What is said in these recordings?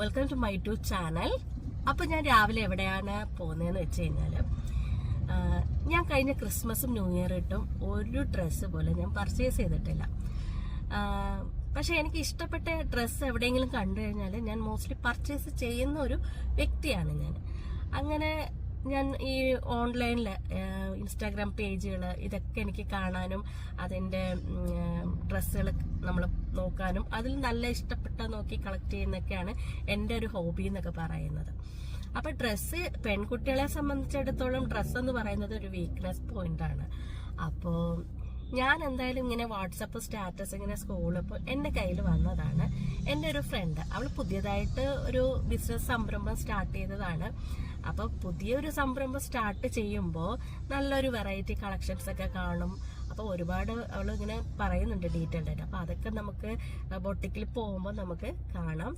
Welcome to my to channel. അപ്പോൾ ഞാൻ രാവിലെ എവിടെയാണ് പോകുന്നതെന്ന് വെച്ച് കഴിഞ്ഞാൽ, ഞാൻ കഴിഞ്ഞ ക്രിസ്മസും ന്യൂ ഇയർ ഇട്ടും ഒരു ഡ്രസ്സ് പോലും ഞാൻ പർച്ചേസ് ചെയ്തിട്ടില്ല. പക്ഷേ എനിക്ക് ഇഷ്ടപ്പെട്ട ഡ്രസ്സ് എവിടെയെങ്കിലും കണ്ടു കഴിഞ്ഞാൽ ഞാൻ മോസ്റ്റ്ലി പർച്ചേസ് ചെയ്യുന്ന ഒരു വ്യക്തിയാണ് ഞാൻ. അങ്ങനെ ഞാൻ ഈ ഓൺലൈനിൽ ഇൻസ്റ്റാഗ്രാം പേജുകൾ ഇതൊക്കെ എനിക്ക് കാണാനും അതിൻ്റെ ഡ്രസ്സുകൾ നമ്മൾ നോക്കാനും അതിൽ നല്ല ഇഷ്ടപ്പെട്ട നോക്കി കളക്ട് ചെയ്യുന്നൊക്കെയാണ് എൻ്റെ ഒരു ഹോബി എന്നൊക്കെ പറയുന്നത്. അപ്പോൾ ഡ്രസ്സ് പെൺകുട്ടികളെ സംബന്ധിച്ചിടത്തോളം ഡ്രസ്സ് എന്ന് പറയുന്നത് ഒരു വീക്ക്നെസ് പോയിന്റാണ്. അപ്പോൾ ഞാൻ എന്തായാലും ഇങ്ങനെ വാട്സപ്പ് സ്റ്റാറ്റസ് ഇങ്ങനെ സ്കൂളിപ്പോൾ എൻ്റെ കയ്യിൽ വന്നതാണ്. എൻ്റെ ഒരു ഫ്രണ്ട്, അവൾ പുതിയതായിട്ട് ഒരു ബിസിനസ് സംരംഭം സ്റ്റാർട്ട് ചെയ്തതാണ്. അപ്പോൾ പുതിയൊരു സംരംഭം സ്റ്റാർട്ട് ചെയ്യുമ്പോൾ നല്ലൊരു വെറൈറ്റി കളക്ഷൻസ് ഒക്കെ കാണും. അപ്പോൾ ഒരുപാട് അവൾ ഇങ്ങനെ പറയുന്നുണ്ട് ഡീറ്റെയിൽഡ് ആയിട്ട്. അപ്പോൾ അതൊക്കെ നമുക്ക് ബൊട്ടിക്കിൽ പോകുമ്പോൾ നമുക്ക് കാണാം.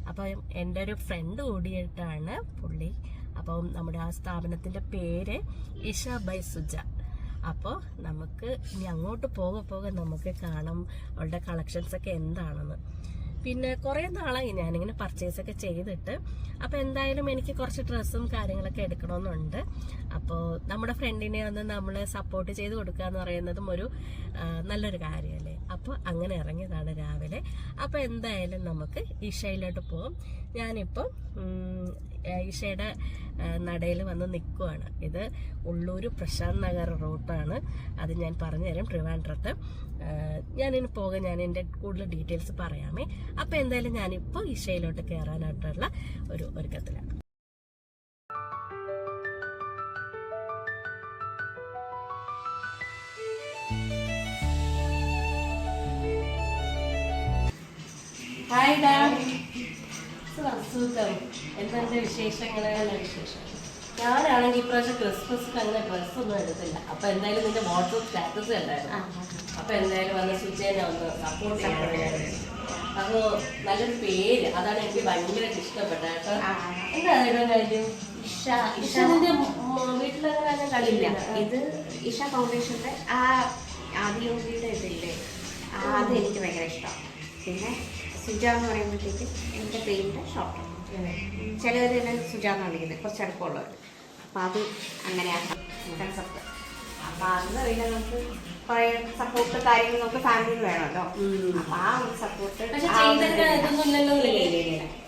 അപ്പം എൻ്റെ ഒരു ഫ്രണ്ട് കൂടിയിട്ടാണ് പുള്ളി. അപ്പം നമ്മുടെ ആ സ്ഥാപനത്തിൻ്റെ പേര് ഇഷ ബൈ സുജ. അപ്പോൾ നമുക്ക് ഇനി അങ്ങോട്ട് പോകെ നമുക്ക് കാണാം അവളുടെ കളക്ഷൻസ് ഒക്കെ എന്താണെന്ന്. പിന്നെ കുറേ നാളായി ഞാനിങ്ങനെ പർച്ചേസൊക്കെ ചെയ്തിട്ട്. അപ്പോൾ എന്തായാലും എനിക്ക് കുറച്ച് ഡ്രസ്സും കാര്യങ്ങളൊക്കെ എടുക്കണമെന്നുണ്ട്. അപ്പോൾ നമ്മുടെ ഫ്രണ്ടിനെ ഒന്ന് നമ്മൾ സപ്പോർട്ട് ചെയ്ത് കൊടുക്കുക എന്ന് പറയുന്നതും ഒരു നല്ലൊരു കാര്യമല്ലേ. അപ്പോൾ അങ്ങനെ ഇറങ്ങിയതാണ് രാവിലെ. അപ്പോൾ എന്തായാലും നമുക്ക് ഇഷയിലോട്ട് പോകും. ഞാനിപ്പോൾ ഇഷയുടെ നടയിൽ വന്ന് നിൽക്കുവാണ്. ഇത് ഉള്ളൂർ പ്രശാന്ത് നഗർ റൂട്ടാണ്. അത് ഞാൻ പറഞ്ഞുതരാം, ട്രിവാൻഡ്രത്ത്. ഞാനിനി പോകാൻ ഞാൻ എൻ്റെ കൂടുതൽ ഡീറ്റെയിൽസ് പറയാമേ. അപ്പോൾ എന്തായാലും ഞാനിപ്പോൾ ഇഷയിലോട്ട് കയറാനായിട്ടുള്ള ഒരു ഒരുക്കത്തിലാണ്. ഹായ് ഡാ, സുഖം. എന്തെന്റെ വിശേഷങ്ങൾ? വിശേഷം. ഞാനാണെങ്കിൽ ഇപ്രാവശ്യം ക്രിസ്മസിന് അങ്ങനെ ഡ്രസ്സൊന്നും എടുത്തില്ല. അപ്പൊ എന്തായാലും നിന്റെ വാട്സപ്പ് സ്റ്റാറ്റസ് കണ്ടായിരുന്നു. അപ്പൊ എന്തായാലും വന്ന് സുജേനെ ഒന്ന് സപ്പോർട്ട് ചെയ്യണം. അപ്പൊ നല്ലൊരു പേര്, അതാണ് എനിക്ക് ഭയങ്കരമായിട്ട് ഇഷ്ടപ്പെട്ട കേട്ടോ. എന്താ കാര്യം? ഇഷന്റെ വീട്ടിലങ്ങനെ കളിയില്ല. ഇത് ഇഷ ഫൗണ്ടേഷന്റെ ആ ആദിയോഗിയുടെ ഇതില്ലേ, അത് എനിക്ക് ഭയങ്കര ഇഷ്ടമാണ്. പിന്നെ സുജ എന്ന് പറയുമ്പോഴത്തേക്ക് എൻ്റെ പേരിൻ്റെ ഷോർട്ട്. ചിലവർ തന്നെ സുജ എന്ന് വിളിക്കുന്നത്, കുറച്ച് അടുപ്പമുള്ളവർ. അപ്പം അത് അങ്ങനെയാണ് കൺസെപ്റ്റ്. അപ്പം അന്ന് പിന്നെ നമുക്ക് കുറേ സപ്പോർട്ട് കാര്യങ്ങൾ നമുക്ക് ഫാമിലിയിൽ വേണമല്ലോ. അപ്പം ആ ഒരു സപ്പോർട്ട്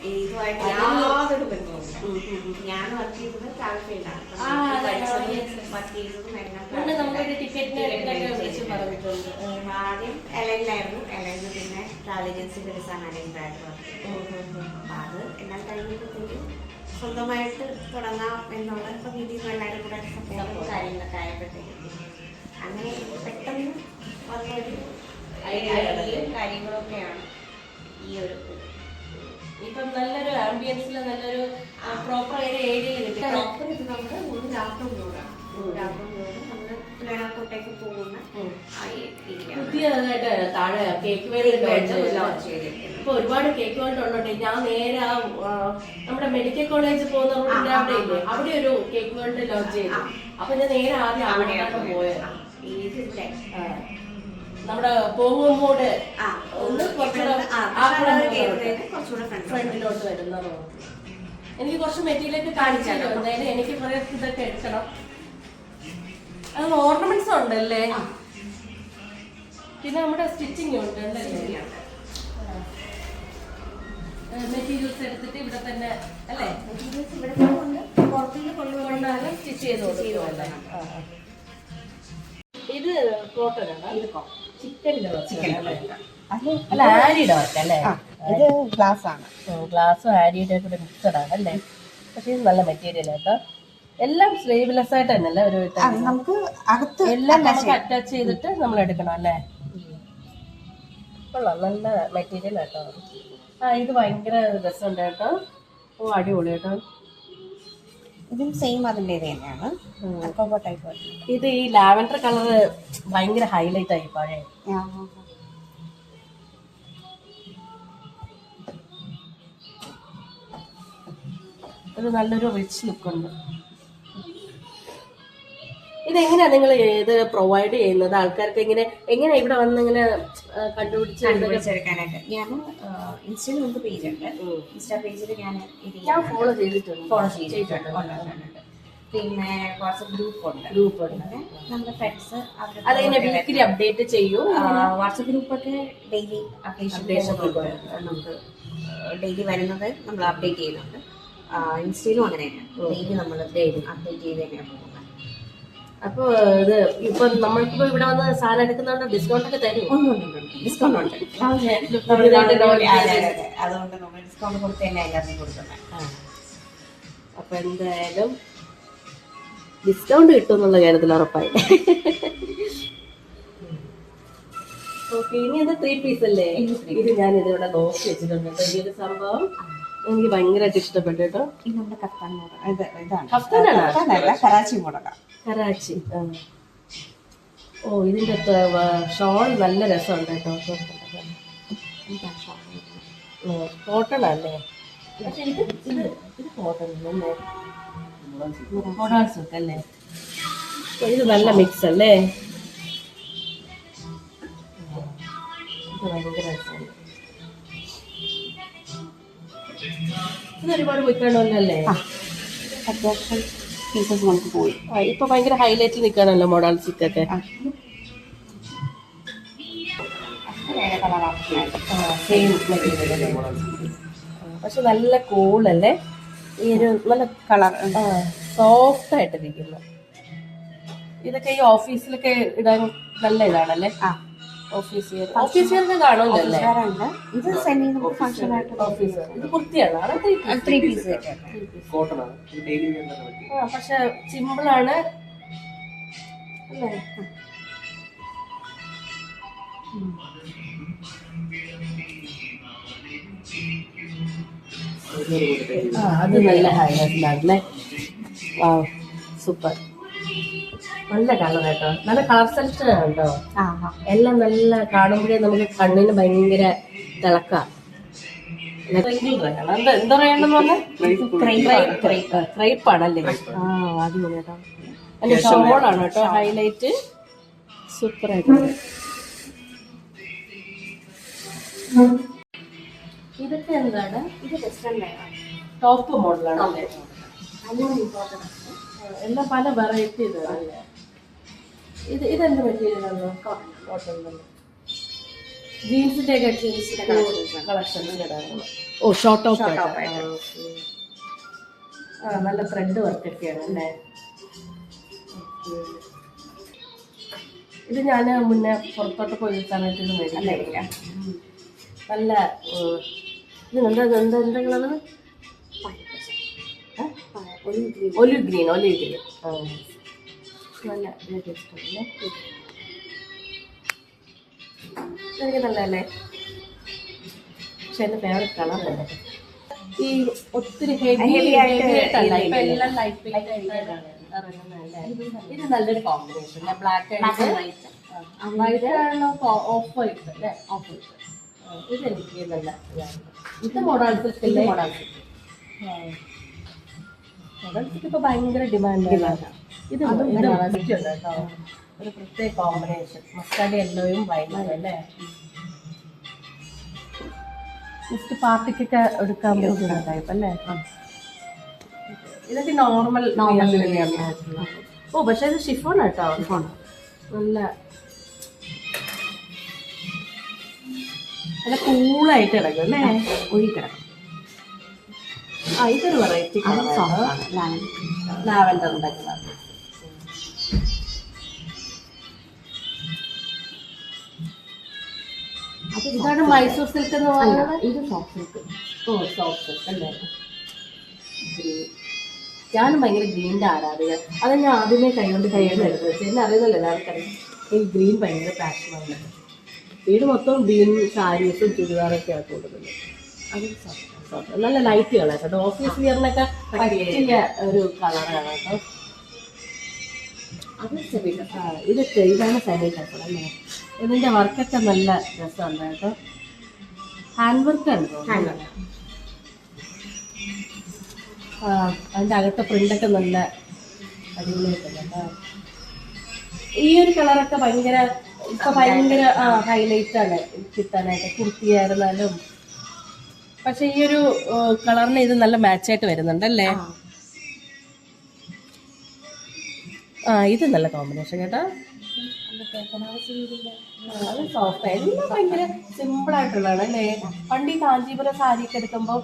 ഇതുമായിട്ട് യാതൊരു ബന്ധവുമില്ല. ഞാൻ വർക്ക് ചെയ്തത് കാൽഫീൽഡാണ്. വർക്ക് ചെയ്തതും ആദ്യം എലയിലായിരുന്നു. എലയിൽ പിന്നെ ട്രാവൽ ഏജൻസിയുടെ ഡിസൈൻ മാനേജറായിട്ട് വർക്ക് ചെയ്തു. അപ്പം അത് എല്ലാം കഴിഞ്ഞപ്പോഴത്തേക്കും സ്വന്തമായിട്ട് തുടങ്ങാം എന്നുള്ള ഇപ്പം വീട്ടിൽ നിന്ന് എല്ലാവരും കൂടെ സപ്പോർട്ടും കാര്യങ്ങളൊക്കെ ആയപ്പോഴത്തേക്കും അങ്ങനെ പെട്ടെന്ന് വന്നൊരു ഐഡിയയും കാര്യങ്ങളൊക്കെയാണ് ഈ ഒരു. ഇപ്പം നല്ലൊരു ആംബിയൻസിൽ നല്ലൊരു പ്രോപ്പർ ഏരിയയിൽ കിട്ടും. പ്രോപ്പർ ഇത് നമുക്ക് ഒരു രാത്രി റോഡാണ്. നമ്മള് വേണക്കോട്ടേക്ക് പോകുന്ന പുതിയതായിട്ട് താഴെ കേക്ക് വേൾഡ് ഇപ്പൊ ഒരുപാട് കേക്ക് വേൾഡ് ഉള്ളോട്ടെ. ഞാൻ നേരെ നമ്മുടെ മെഡിക്കൽ കോളേജ് പോകുന്ന റോഡിന്റെ അവിടെ ഇല്ലേ, അവിടെ ഒരു കേക്ക് വേൾഡ് ലോഞ്ച് ചെയ്തു. അപ്പൊ ഞാൻ നേരെ ആദ്യം അവിടെയാണ് പോയത്. നമ്മുടെ പോകുമ്പോട് ഒന്ന് ഫ്രണ്ടിലോട്ട് വരുന്ന റോഡ്. എനിക്ക് കുറച്ച് മെറ്റീരിയലൊക്കെ കാണിച്ചാലോ. എന്തായാലും എനിക്ക് കുറെ ഇതൊക്കെ എടുക്കണം. അത് ഓർണമെന്റ്സ് ഉണ്ടല്ലേ, പിന്നെ നമ്മുടെ സ്റ്റിച്ചിങ് ഉണ്ട്. മെറ്റീരിയൽസ് എടുത്തിട്ട് ഇവിടെ തന്നെ അല്ലേ, പുറത്തുനിന്ന് സ്റ്റിച്ച് ചെയ്ത് കൊടുക്കുമല്ലേ. ഇത് കോട്ടൺ ആണ്, ഇത് ചിക്കൻ്റെ അല്ല ആരിയുടെ അല്ലേ. ഇത് ഗ്ലാസ് ആണ്. ഗ്ലാസും ആരിയുടെ കൂടെ മിക്സഡ് ആണ് അല്ലേ. പക്ഷെ ഇത് നല്ല മെറ്റീരിയൽ കേട്ടോ. എല്ലാം സ്ലീവ്ലെസ് ആയിട്ട് തന്നെയല്ലേ ഒരു നമുക്ക് അകത്ത് എല്ലാം നമുക്ക് അറ്റാച്ച് ചെയ്തിട്ട് നമ്മൾ എടുക്കണം അല്ലേ. കൊള്ളാം, നല്ല മെറ്റീരിയൽ കേട്ടോ. ഇത് ഭയങ്കര രസമുണ്ട് കേട്ടോ. ഓ അടിപൊളി കേട്ടോ. ഇതും സെയിം അതിൻ്റെ തന്നെയാണ്. ഇത് ഈ ലാവൻഡർ കളർ ഭയങ്കര ഹൈലൈറ്റ് ആയി പഴയ. ഒരു നല്ലൊരു റിച്ച് ലുക്ക് ഉണ്ട്. ഇതെങ്ങനെയാ നിങ്ങൾ ഇത് പ്രൊവൈഡ് ചെയ്യുന്നത് ആൾക്കാർക്ക്? എങ്ങനെയാ ഇവിടെ വന്ന് ഇങ്ങനെ കണ്ടുപിടിച്ചെടുക്കാനായിട്ട്? ഞാൻ ഇൻസ്റ്റയിൽ നമുക്ക് പേജ് ഉണ്ട്. ഇൻസ്റ്റാ പേജിൽ ഞാൻ ഫോളോ ചെയ്തിട്ടുണ്ട്. പിന്നെ വാട്സപ്പ് ഗ്രൂപ്പ് ഉണ്ട്. നമ്മുടെ ഫ്രണ്ട്സ് അതെങ്ങനെ വീക്കിലി അപ്ഡേറ്റ് ചെയ്യും? വാട്സപ്പ് ഗ്രൂപ്പൊക്കെ ഡെയിലി അപ്ഡേഷൻ നമുക്ക് ഡെയിലി വരുന്നത് നമ്മൾ അപ്ഡേറ്റ് ചെയ്യുന്നുണ്ട്. ഇൻസ്റ്റയിലും അങ്ങനെയാണ്, ഡെയിലി നമ്മൾ അപ്ഡേറ്റ് ചെയ്ത് തന്നെയാണ് പോകുന്നത്. അപ്പൊ ഇത് ഇപ്പൊ നമ്മൾക്കിപ്പോ ഇവിടെ വന്ന് സാധനം എടുക്കുന്നുണ്ട്, ഡിസ്കൗണ്ട് ഒക്കെ തരും? ഡിസ്കൗണ്ട് ഉണ്ട്. അതുകൊണ്ട് നമ്മൾ ഡിസ്കൗണ്ട് കൊടുത്ത് തന്നെ എല്ലാവർക്കും കൊടുക്കുന്നത്. അപ്പൊ എന്തായാലും ഡിസ്കൗണ്ട് കിട്ടും എന്നുള്ള കാര്യത്തിൽ ഉറപ്പായി. ഓക്കെ, ഇനി അത് 3 പീസ് അല്ലേ? ഇത് ഞാൻ ഇതിവിടെ നോക്കി വെച്ചിട്ടുണ്ട്. ഈ ഒരു സംഭവം എനിക്ക് ഭയങ്കരമായിട്ട് ഇഷ്ടപ്പെട്ടു കേട്ടോ. ഇത് നമ്മുടെ കഫ്താൻ മോഡൽ. ഇതാണ് കറാച്ചി മോഡൽ. കറാച്ചി. ഓ, ഇതിന്റെ ഷോൾ നല്ല രസമുണ്ട് കേട്ടോ. കോട്ടൺ അല്ലേ? പക്ഷെ ഇത് കോട്ടൺ അല്ലേ? മോഡൽസ് ഒക്കെ അല്ലേ? ഇത് നല്ല മിക്സ് അല്ലേ? ഇത് ഭയങ്കര രസമാണ്. ഇത് ഒരുപാട് പോയിക്കാണല്ലോ അല്ലേ? അത്യാവശ്യം പീസസ് നമുക്ക് പോയി. ഇപ്പൊ ഭയങ്കര ഹൈലൈറ്റ് നിൽക്കാണല്ലോ മോഡൽ സിക്കൊക്കെ. പക്ഷെ നല്ല കൂളല്ലേ? ഈ ഒരു നല്ല കളർ സോഫ്റ്റ് ആയിട്ടിരിക്കുന്നു. ഇതൊക്കെ ഈ ഓഫീസിലൊക്കെ ഇടാൻ നല്ല ഇതാണല്ലേ? ഓഫീസിയർക്ക് കാണുമല്ലേ? ഇത് സെമി ഫംഗ്ഷൻ ആയിട്ട് ഓഫീസ്. ഇത് കുർത്തിയാണ്, 3 പീസ്. പക്ഷെ സിമ്പിൾ ആണ് അല്ലേ? അത് നല്ല ഹൈലൈറ്റിലാണല്ലേ? സൂപ്പർ, നല്ല കളർ കേട്ടോ. നല്ല കളർ സെലക്ഷൻ ആണ് കേട്ടോ. എല്ലാം നല്ല കാണുമ്പോഴേ നമുക്ക് കണ്ണിന് ഭയങ്കര തിളക്കാം. എന്താ പറയണെന്ന് പറഞ്ഞാൽ ക്രൈപ്പാണല്ലേ? അടിപൊളി കേട്ടോ. എന്റെ ഷോളാണ് കേട്ടോ ഹൈലൈറ്റ്. സൂപ്പർ ആയിട്ടുണ്ട്. ഇതൊക്കെ എന്താണ്? ഇത് വെസ്റ്റേൺ ടോപ്പ് മോഡലാണ്. എല്ലാം പല വെറൈറ്റി ഇതാണല്ലേ? ഇതെന്ത് മെറ്റീരിയലാണോ? കോട്ടൺ തന്നെ. ജീൻസിന്റെ കളക്ഷൻ. ഓ, ഷോർട്ട് ടോപ്പ്. നല്ല ത്രെഡ് വർക്ക് ഒക്കെയാണ് അല്ലേ? ഇത് ഞാൻ മുന്നേ പുറത്തോട്ട് പോയി സമയത്ത് ഇത് മേടിക്കില്ല. നല്ല എന്താ കളറ്? Olive green. നല്ല ഇഷ്ടമല്ലേ? എനിക്ക് നല്ലതല്ലേ? പക്ഷെ എൻ്റെ ഫേവറേറ്റ് കളർ തന്നെ. ഈ ഒത്തിരി ഹെവി ആയിട്ടല്ല, ഇപ്പൊ എല്ലാം ലൈറ്റ് വെയിറ്റ് ആയിട്ടാണ് ഇറങ്ങുന്നതല്ലേ? ഇത് നല്ലൊരു combination. Black and white. White ആണല്ലോ ഓഫ് വൈറ്റ് അല്ലേ? Of white. ഇതെനിക്ക് നല്ല ഇതാണ്. ഇത് മോഡൽ സിൽക്കില്ലേ? മോഡൽ സിൽക്ക് ഇപ്പൊ ഭയങ്കര ഡിമാൻഡാണ്. ഇത് കേട്ടോ, ഒരു പ്രത്യേക കോമ്പിനേഷൻ. മസ്റ്റാർഡ് യെല്ലോയും വൈറ്റും അല്ലേ? ജസ്റ്റ് പാർട്ടിക്കൊക്കെ എടുക്കാൻ പറ്റുന്ന ടൈപ്പ് അല്ലേ? ഇതൊക്കെ നോർമൽ. ഓ, പക്ഷെ ഇത് ഷിഫോൺ കേട്ടോ. നല്ല നല്ല കൂളായിട്ട് കിടക്കും അല്ലേ? ഒഴുകിക്കിടക്കും. ഇതൊരു വെറൈറ്റി ലാവൻഡർ ഉണ്ടാക്കുന്ന. ഇതാണ് മൈസൂർ സിൽക്ക് എന്ന് പറയുന്നത്. ഇത് സോഫ്റ്റ് സിൽക്ക്. ഓ, സോഫ്റ്റ് സിൽക്ക് അല്ലേ? ഞാനും ഭയങ്കര ഗ്രീനിന്റെ ആരാധിക. അത് ഞാൻ ആദ്യമേ കൈകൊണ്ട് എടുത്ത് വെച്ചു. എന്നെ അറിയുന്നല്ലോ എല്ലാവർക്കറിയാം. ഈ ഗ്രീൻ ഭയങ്കര പാഷനാണ്. വീട് മൊത്തം ഗ്രീൻ സാരീസും ചുരിദാറൊക്കെയാണ് കൂടുതൽ. അത് സോഫ്റ്റ് നല്ല ലൈറ്റ് കളർ കേട്ടോ. ഓഫീസ് വിയറിനൊക്കെ പറ്റിയ ഒരു കളറാണ് കേട്ടോ. ഇതാണ് സെമി ടസർ അല്ലേ? ഇതിന്റെ വർക്കൊക്കെ നല്ല രസമുണ്ട് കേട്ടോ. ഹാൻഡ് വർക്ക് ഉണ്ടോ? അതിന്റെ അകത്തെ പ്രിന്റൊക്കെ നല്ല അടിപൊളിയായിട്ടുണ്ട് കേട്ടോ. ഈ ഒരു കളറൊക്കെ ഭയങ്കര ഇപ്പൊ ഭയങ്കര ഹൈലൈറ്റ് ആണ് കിട്ടാനായിട്ട്, കുർത്തിയായിരുന്നാലും. പക്ഷെ ഈ ഒരു കളറിന് ഇത് നല്ല മാച്ചായിട്ട് വരുന്നുണ്ടല്ലേ? ഇത് നല്ല കോമ്പിനേഷൻ കേട്ടോ. അത് സോഫ്റ്റ് എല്ലാം ഭയങ്കര സിമ്പിൾ ആയിട്ടുള്ളതാണ് അല്ലേ? പണ്ട് ഈ കാഞ്ചീപുരം സാരി ഒക്കെ എടുക്കുമ്പോൾ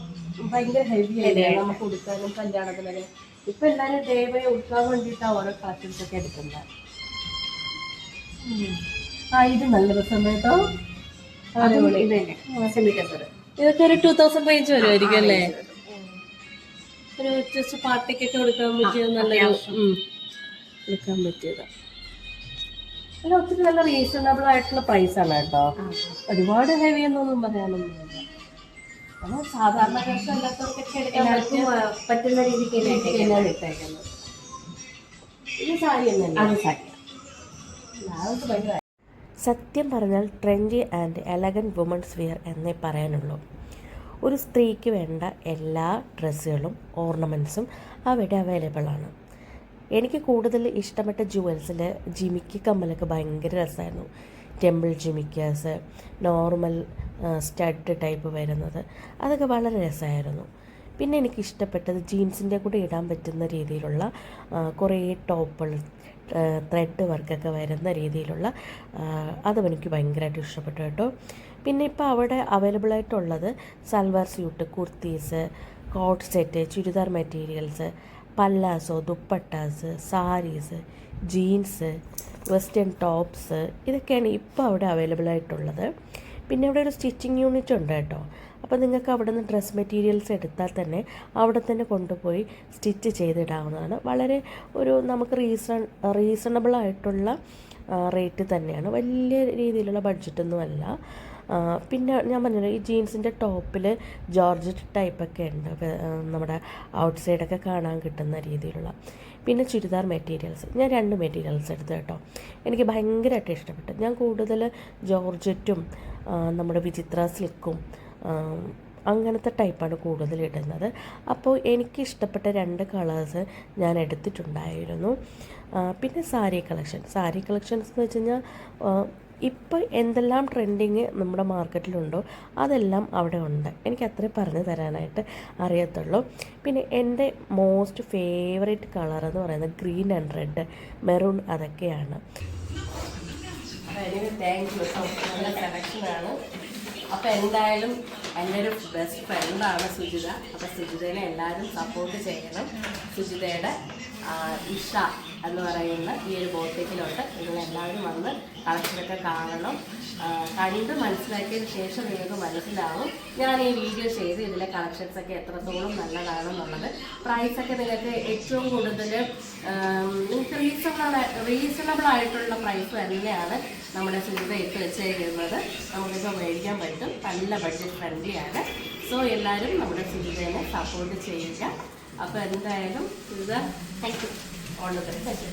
ഭയങ്കര ഹെവി അല്ലേ നമുക്ക് ഉടുക്കാനും കല്യാണത്തിനൊക്കെ. ഇപ്പൊ എല്ലാരും ദയവായി ഉടുക്കാൻ വേണ്ടിയിട്ടാണ് ഓരോ കളക്ഷൻസ് ഒക്കെ എടുക്കുന്നത്. ഇത് നല്ല രസം കേട്ടോ. ഇതൊക്കെ ഒരു 2000 റേഞ്ച് വരുമായിരിക്കും അല്ലേ? ഒരു ജസ്റ്റ് പാർട്ടിക്കൊക്കെ കൊടുക്കാൻ പറ്റിയത് നല്ലൊരു എടുക്കാൻ പറ്റിയത്. അല്ല, ഒത്തിരി നല്ല റീസണബിൾ ആയിട്ടുള്ള പ്രൈസ് ആണ് കേട്ടോ. ഒരുപാട് ഹെവി എന്നൊന്നും പറയാനൊന്നുമില്ല. സാധാരണ എല്ലാത്തവർക്കൊക്കെ എടുക്കാൻ പറ്റുന്ന രീതിക്ക് ഇട്ടേക്കുന്നത്. ഇത് സാരി തന്നെ. സത്യം പറഞ്ഞാൽ trendy and elegant women's wear എന്നേ പറയാനുള്ളൂ. ഒരു സ്ത്രീക്ക് വേണ്ട എല്ലാ ഡ്രസ്സുകളും ഓർണമെൻറ്റ്സും അവിടെ അവൈലബിൾ ആണ്. എനിക്ക് കൂടുതൽ ഇഷ്ടപ്പെട്ട ജുവൽസിൽ ജിമിക്കി കമ്മലൊക്കെ ഭയങ്കര രസമായിരുന്നു. ടെമ്പിൾ ജിമിക്കാസ്, നോർമൽ സ്റ്റഡ് ടൈപ്പ് വരുന്നത്, അതൊക്കെ വളരെ രസമായിരുന്നു. പിന്നെ എനിക്ക് ഇഷ്ടപ്പെട്ടത് ജീൻസിൻ്റെ കൂടെ ഇടാൻ പറ്റുന്ന രീതിയിലുള്ള കുറേ ടോപ്പുകൾ, ത്രെഡ് വർക്കൊക്കെ വരുന്ന രീതിയിലുള്ള അതും എനിക്ക് ഭയങ്കരമായിട്ട് ഇഷ്ടപ്പെട്ടു കേട്ടോ. പിന്നെ ഇപ്പോൾ അവിടെ അവൈലബിൾ ആയിട്ടുള്ളത് salwar suit, kurtis, coat set, churidar materials, palazzo, dupattas, saris, jeans, western tops, ഇതൊക്കെയാണ് ഇപ്പോൾ അവിടെ അവൈലബിൾ ആയിട്ടുള്ളത്. പിന്നെ അവിടെ ഒരു സ്റ്റിച്ചിങ് യൂണിറ്റ് ഉണ്ട് കേട്ടോ. അപ്പോൾ നിങ്ങൾക്ക് അവിടെ നിന്ന് ഡ്രസ് മെറ്റീരിയൽസ് എടുത്താൽ തന്നെ അവിടെ തന്നെ കൊണ്ടുപോയി സ്റ്റിച്ച് ചെയ്തിടാവുന്നതാണ്. വളരെ ഒരു നമുക്ക് റീസണബിൾ ആയിട്ടുള്ള റേറ്റ് തന്നെയാണ്. വലിയ രീതിയിലുള്ള ബഡ്ജറ്റൊന്നുമല്ല. പിന്നെ ഞാൻ പറഞ്ഞല്ലോ, ഈ ജീൻസിൻ്റെ ടോപ്പിൽ ജോർജറ്റ് ടൈപ്പൊക്കെ ഉണ്ട്, നമ്മുടെ ഔട്ട് സൈഡൊക്കെ കാണാൻ കിട്ടുന്ന രീതിയിലുള്ള. പിന്നെ ചുരിദാർ മെറ്റീരിയൽസ് ഞാൻ 2 മെറ്റീരിയൽസ് എടുത്തു കേട്ടോ. എനിക്ക് ഭയങ്കരമായിട്ട് ഇഷ്ടപ്പെട്ടു. ഞാൻ കൂടുതൽ ജോർജറ്റും നമ്മുടെ വിചിത്ര സിൽക്കും അങ്ങനത്തെ ടൈപ്പാണ് കൂടുതൽ ഇടുന്നത്. അപ്പോൾ എനിക്കിഷ്ടപ്പെട്ട 2 കളേഴ്സ് ഞാൻ എടുത്തിട്ടുണ്ടായിരുന്നു. പിന്നെ സാരി കളക്ഷൻസ് എന്ന് വെച്ച് കഴിഞ്ഞാൽ ഇപ്പോൾ എന്തെല്ലാം ട്രെൻഡിങ് നമ്മുടെ മാർക്കറ്റിലുണ്ടോ അതെല്ലാം അവിടെ ഉണ്ട്. എനിക്ക് അത്രയും പറഞ്ഞു തരാനായിട്ട് അറിയത്തുള്ളൂ. പിന്നെ എൻ്റെ മോസ്റ്റ് ഫേവറേറ്റ് കളർ എന്ന് പറയുന്നത് ഗ്രീൻ ആൻഡ് റെഡ്, മെറൂൺ, അതൊക്കെയാണ്. Thank you. നല്ല സെലക്ഷനാണ്. അപ്പോൾ എന്തായാലും എൻ്റെ ഒരു ബെസ്റ്റ് ഫ്രണ്ടാണ് സുജിത. അപ്പോൾ സുജിതനെ എല്ലാവരും സപ്പോർട്ട് ചെയ്യണം. സുജിതയുടെ ഇഷ എന്ന് പറയുന്ന ഈ ഒരു ബോട്ടിക്കിലുണ്ട്. നിങ്ങളെല്ലാവരും വന്ന് കളക്ഷനൊക്കെ കാണണം. കണ്ട് മനസ്സിലാക്കിയതിന് ശേഷം നിങ്ങൾക്ക് മനസ്സിലാവും ഞാൻ ഈ വീഡിയോ ചെയ്ത് ഇതിലെ കളക്ഷൻസൊക്കെ എത്രത്തോളം നല്ലതാണെന്നുള്ളത്. പ്രൈസൊക്കെ നിങ്ങൾക്ക് ഏറ്റവും കൂടുതൽ നിങ്ങൾക്ക് റീസണബിൾ ആയിട്ടുള്ള പ്രൈസ് തന്നെയാണ് നമ്മുടെ സുജിത ഇട്ട് വെച്ചേക്കുന്നത്. നമുക്കിപ്പോൾ മേടിക്കാൻ പറ്റും. നല്ല ബഡ്ജറ്റ് ഫ്രണ്ട്ലിയാണ്. സോ എല്ലാവരും നമ്മുടെ സുജിതനെ സപ്പോർട്ട് ചെയ്യുക. അപ്പോൾ എന്തായാലും Sujitha, thank you. All the best.